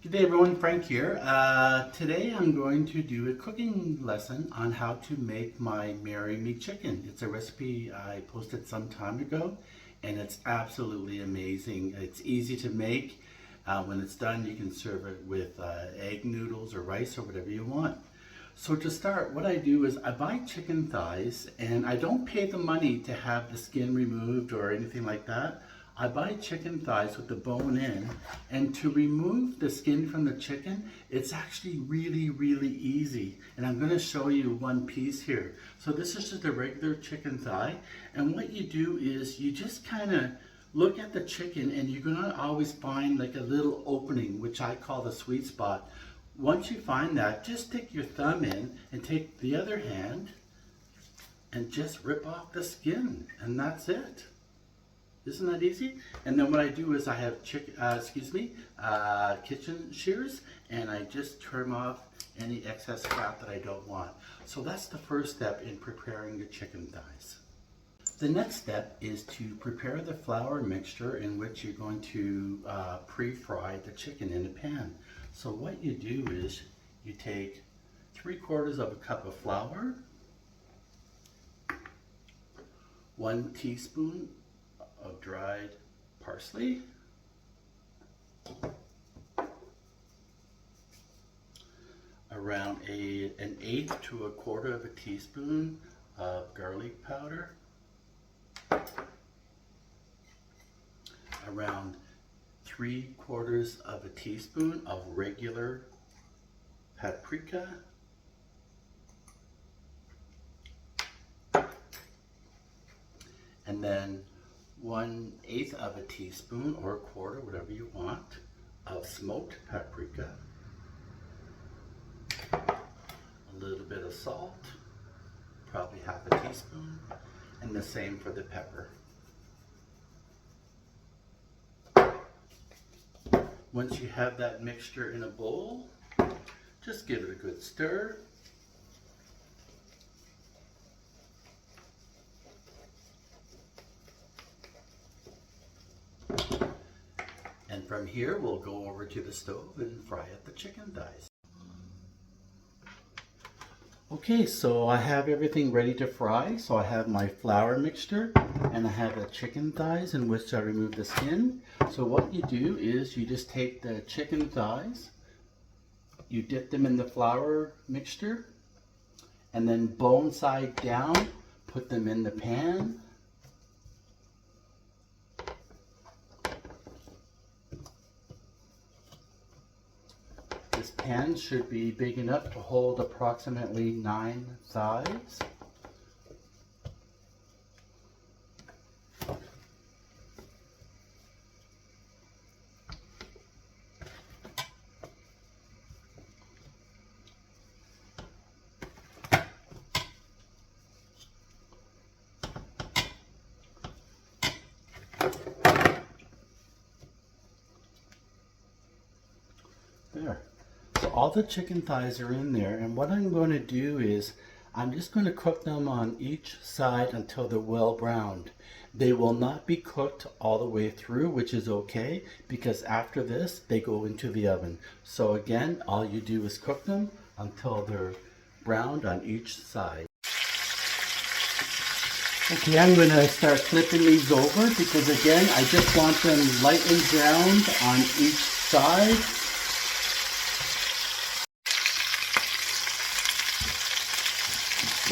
Good day everyone, Frank here. Today I'm going to do a cooking lesson on how to make my Marry Me chicken. It's a recipe I posted some time ago and it's absolutely amazing. It's easy to make. When it's done you can serve it with egg noodles or rice or whatever you want. So to start, what I do is I buy chicken thighs and I don't pay the money to have the skin removed or anything like that. I buy chicken thighs with the bone in, and to remove the skin from the chicken, it's actually really easy. And I'm going to show you one piece here. So this is just a regular chicken thigh, and what you do is you just kind of look at the chicken and you're going to always find like a little opening, which I call the sweet spot. Once you find that, just stick your thumb in and take the other hand and just rip off the skin, and that's it. Isn't that easy? And then what I do is I have kitchen shears, and I just trim off any excess fat that I don't want. So that's the first step in preparing your chicken thighs. The next step is to prepare the flour mixture in which you're going to pre-fry the chicken in a pan. So what you do is you take 3/4 of a cup of flour, 1 teaspoon of dried parsley, around an eighth to 1/4 of a teaspoon of garlic powder, around 3/4 of a teaspoon of regular paprika, and then 1/8 of a teaspoon or 1/4, whatever you want, of smoked paprika, a little bit of salt, probably 1/2 teaspoon, and the same for the pepper. Once you have that mixture in a bowl, just give it a good stir. And from here, we'll go over to the stove and fry up the chicken thighs. Okay, so I have everything ready to fry. So I have my flour mixture and I have the chicken thighs in which I remove the skin. So what you do is you just take the chicken thighs, you dip them in the flour mixture, and then bone side down, put them in the pan. This pan should be big enough to hold approximately 9 thighs. There. So all the chicken thighs are in there, and what I'm going to do is I'm just going to cook them on each side until they're well browned. They will not be cooked all the way through, which is okay, because after this they go into the oven. So again, all you do is cook them until they're browned on each side. Okay, I'm going to start flipping these over because again, I just want them lightly browned on each side.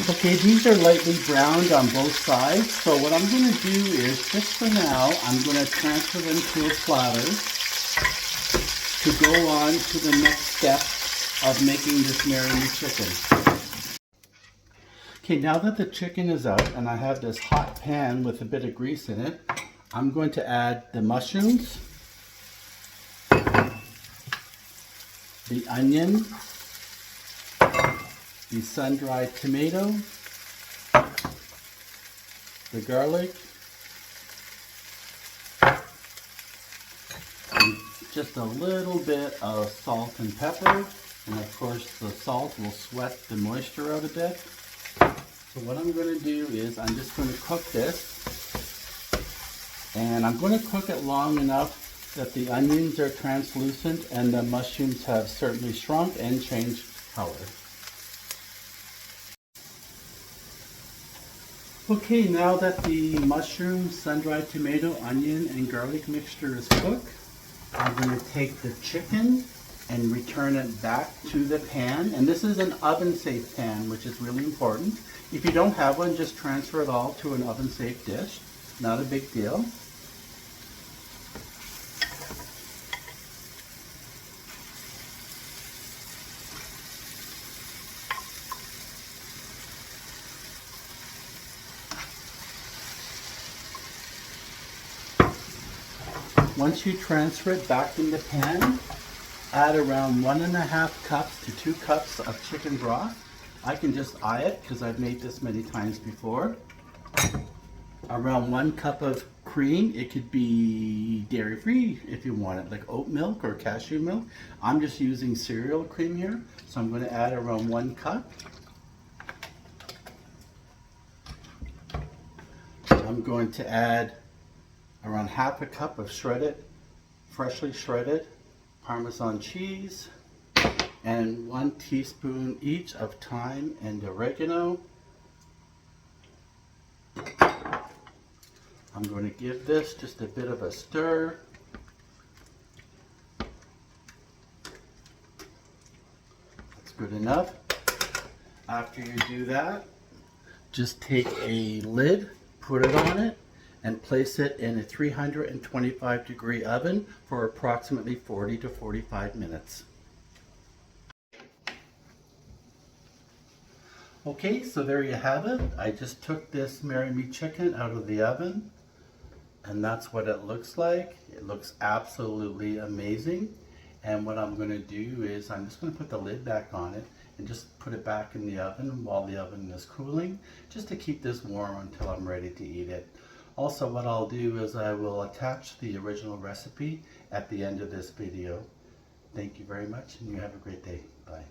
Okay, these are lightly browned on both sides, so what I'm going to do is, just for now, I'm going to transfer them to a platter to go on to the next step of making this Marry Me chicken. Okay, now that the chicken is out and I have this hot pan with a bit of grease in it, I'm going to add the mushrooms, the onion, the sun-dried tomato, the garlic, and just a little bit of salt and pepper, and of course the salt will sweat the moisture out a bit. So what I'm going to do is I'm just going to cook this, and I'm going to cook it long enough that the onions are translucent and the mushrooms have certainly shrunk and changed color. Okay, now that the mushroom, sun-dried tomato, onion, and garlic mixture is cooked, I'm going to take the chicken and return it back to the pan. And this is an oven-safe pan, which is really important. If you don't have one, just transfer it all to an oven-safe dish. Not a big deal. Once you transfer it back in the pan, add around 1.5 cups to 2 cups of chicken broth. I can just eye it because I've made this many times before. Around 1 cup of cream. It could be dairy-free if you want it, like oat milk or cashew milk. I'm just using cereal cream here, so I'm going to add around 1 cup. I'm going to add around 1/2 cup of freshly shredded Parmesan cheese, and 1 teaspoon each of thyme and oregano. I'm going to give this just a bit of a stir. That's good enough. After you do that, just take a lid, put it on it, and place it in a 325-degree oven for approximately 40 to 45 minutes. Okay, so there you have it. I just took this Marry Me chicken out of the oven, and that's what it looks like. It looks absolutely amazing. And what I'm going to do is I'm just going to put the lid back on it and just put it back in the oven while the oven is cooling, just to keep this warm until I'm ready to eat it. Also, what I'll do is I will attach the original recipe at the end of this video. Thank you very much, and you have a great day. Bye.